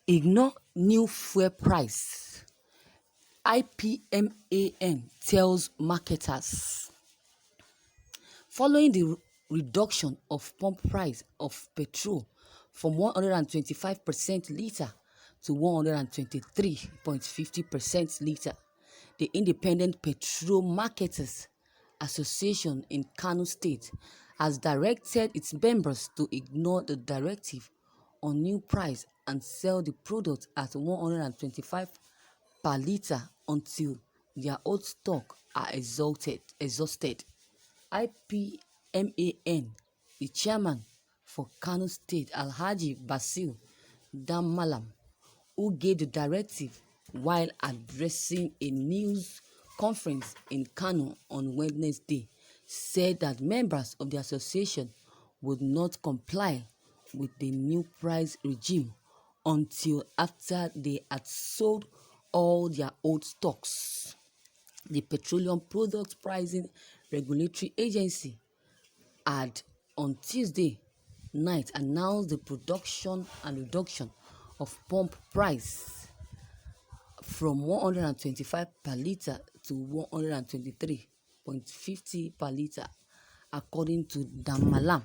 Ignore new fuel price. Ipman tells marketers. Following the reduction of pump price of petrol from 125% liter to 123.50% liter, the Independent Petrol Marketers Association in Kano State has directed its members to ignore the directive on new price and sell the product at 125 per liter until their old stock are exhausted. Ipman, the chairman for Kano State, Alhaji Basil Damalam, who gave the directive while addressing a news conference in Kano on Wednesday, said that members of the association would not comply with the new price regime until after they had sold all their old stocks. The Petroleum Products Pricing Regulatory Agency had on Tuesday night announced the production and reduction of pump price from 125 per litre to 123.50 per litre, according to Damalam.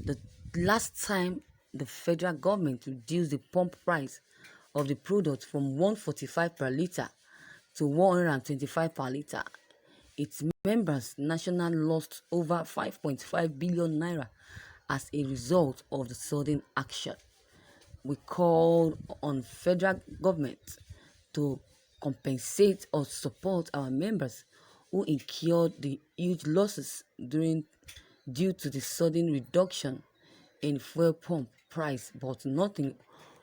The last time the federal government reduced the pump price of the product from 145 per litre to 125 per litre, its members national lost over 5.5 billion naira as a result of the sudden action. We called on federal government to compensate or support our members who incurred the huge losses due to the sudden reduction in fuel pump price, but nothing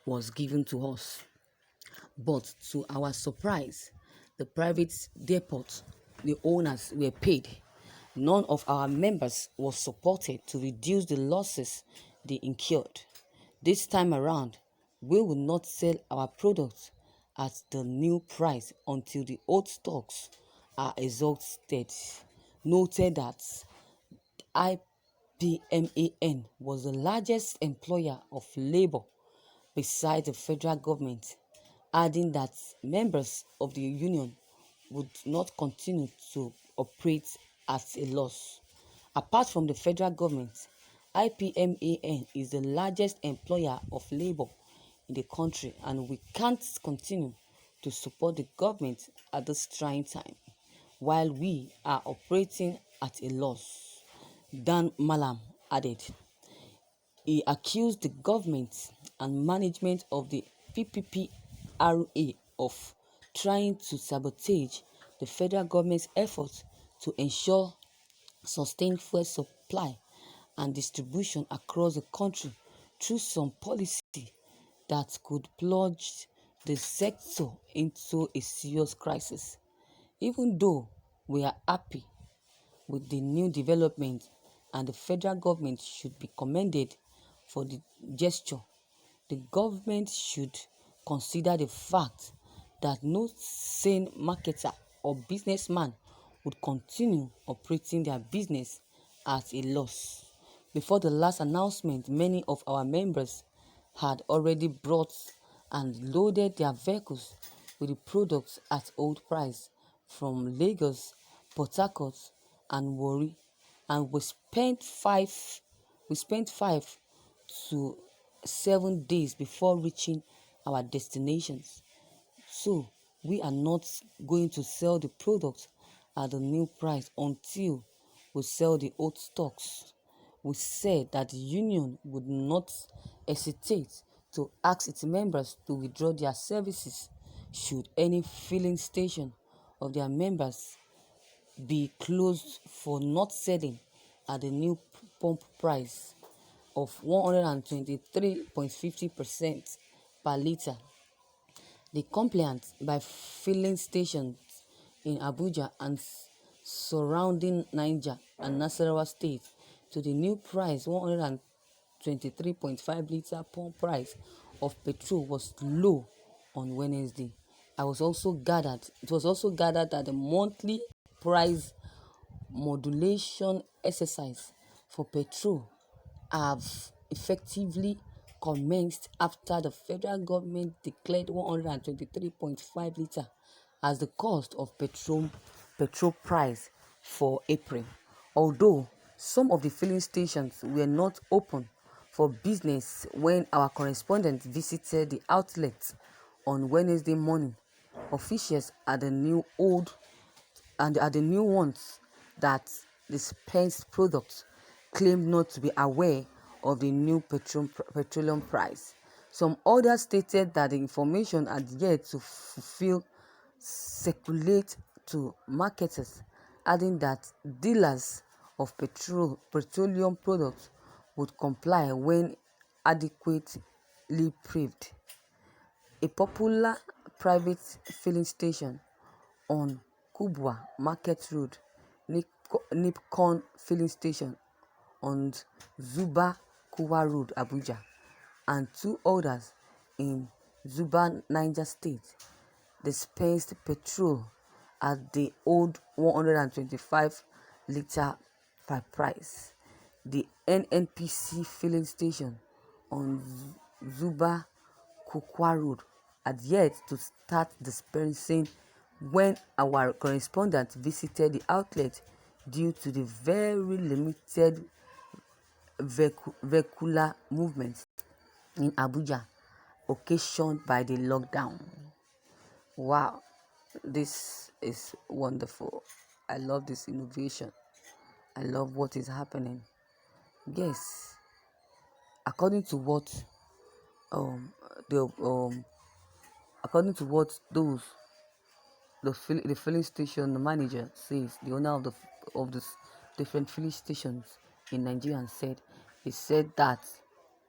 was given to us. But to our surprise, the private depot, the owners were paid. None of our members was supported to reduce the losses they incurred. This time around, we will not sell our products at the new price until the old stocks are exhausted. Noted that IPMAN was the largest employer of labor beside the federal government, adding that members of the union would not continue to operate at a loss. Apart from the federal government, IPMAN is the largest employer of labor in the country, and we can't continue to support the government at this trying time while we are operating at a loss, Dan Malam added. He accused the government and management of the PPPRA of trying to sabotage the federal government's efforts to ensure sustained fuel supply and distribution across the country through some policy that could plunge the sector into a serious crisis. Even though we are happy with the new development and the federal government should be commended for the gesture, the government should consider the fact that no sane marketer or businessman would continue operating their business at a loss. Before the last announcement, many of our members had already brought and loaded their vehicles with the products at old price from Lagos, Port Harcourt, and Warri, and we spent 5 to 7 days before reaching our destinations. So we are not going to sell the products at the new price until we sell the old stocks. We said that the union would not hesitate to ask its members to withdraw their services should any filling station of their members be closed for not selling at the new pump price of 123.50% per litre. The compliance by filling stations in Abuja and surrounding Niger and Nasarawa states to the new price 123.5 litre pump price of petrol was low on Wednesday. It was also gathered that the monthly price modulation exercise for petrol have effectively commenced after the federal government declared 123.5 litre as the cost of petrol price for April. Although some of the filling stations were not open for business when our correspondent visited the outlet on Wednesday morning, officials at the new ones that dispensed products claimed not to be aware of the new petroleum price. Some others stated that the information had yet to circulate to marketers, adding that dealers of petroleum products would comply when adequately briefed. A popular private filling station on Kubwa Market Road, Nipcon Filling Station on Zuba Kuwa Road, Abuja, and two others in Zuba, Niger State, dispensed petrol at the old 125 litre per price. The NNPC filling station on Zuba Kuwa Road had yet to start dispensing when our correspondent visited the outlet due to the very limited vehicular movement in Abuja occasioned by the lockdown. Wow, this is wonderful. I love this innovation. I love what is happening. Yes, according to what the according to what the filling station the manager says, the owner of the different filling stations in Nigeria said, he said that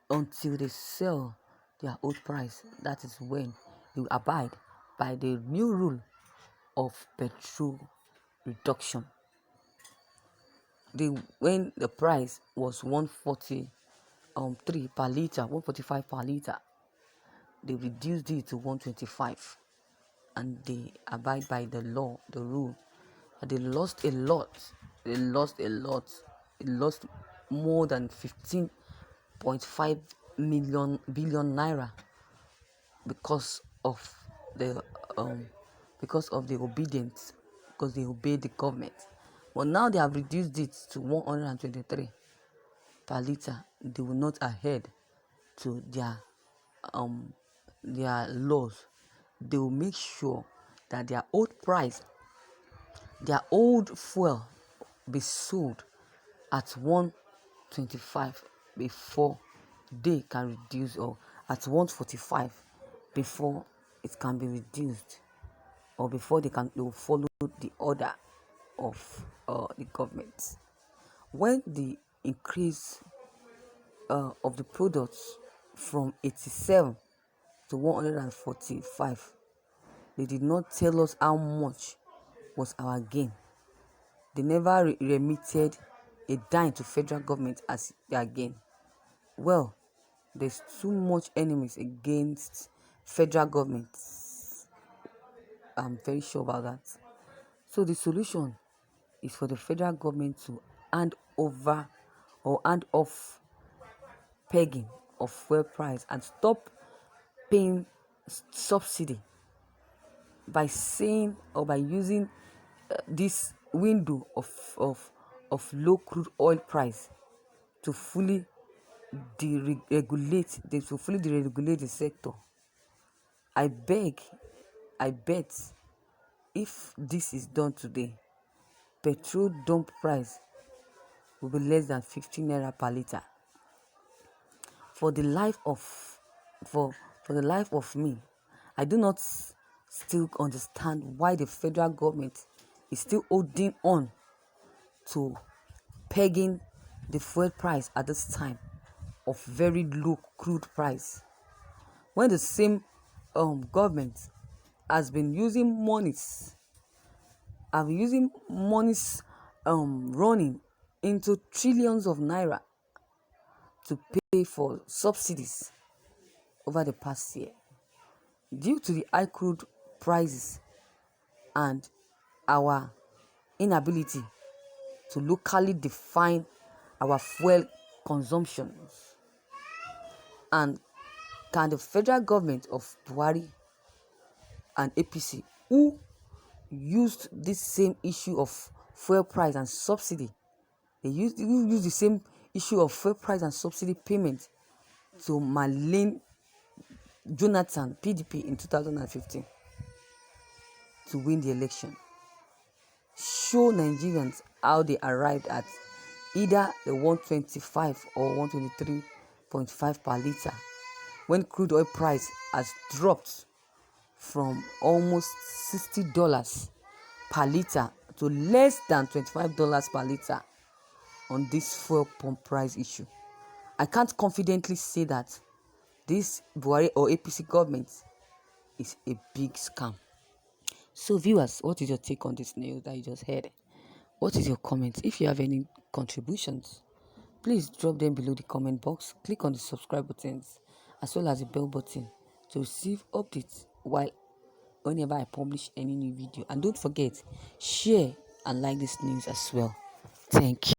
until they sell their old price, that is when they will abide by the new rule of petrol reduction. When the price was 143 per liter, 145 per liter, they reduced it to 125, and they abide by the law, the rule. And they lost a lot. They lost a lot. They lost more than 15.5 billion naira because of the obedience, because they obeyed the government. But now they have reduced it to 123 per liter. They will not adhere to their laws. They will make sure that their old fuel be sold at 125 before they can reduce, or at 145 before it can be reduced, or before they will follow the order of the government. When the increase of the products from 87 to 145, they did not tell us how much was our gain. They never remitted a dime to federal government as their gain. Well, there's too much enemies against federal government. I'm very sure about that. So the solution is for the federal government to hand over or hand off pegging of fuel price and stop paying subsidy by saying or by using this window of low crude oil price to fully deregulate the sector. I bet if this is done today, petrol dump price will be less than 15 naira per liter. For the life of me, I do not still understand why the federal government is still holding on to pegging the fuel price at this time of very low crude price, when the same government has been using monies running into trillions of naira to pay for subsidies over the past year. Due to the high crude prices and our inability to locally define our fuel consumptions and Can the federal government of Buhari and APC, who used this same issue of fuel price and subsidy, who used the same issue of fuel price and subsidy payment to malign Jonathan PDP in 2015 to win the election, show Nigerians how they arrived at either the 125 or 123.5 per liter when crude oil price has dropped from almost $60 per liter to less than $25 per liter on this fuel pump price issue. I can't confidently say that this Buhari or APC government is a big scam. So viewers, what is your take on this news that you just heard? What is your comment? If you have any contributions, please drop them below the comment box. Click on the subscribe buttons as well as the bell button to receive updates whenever I publish any new video. And don't forget, share and like this news as well. Thank you.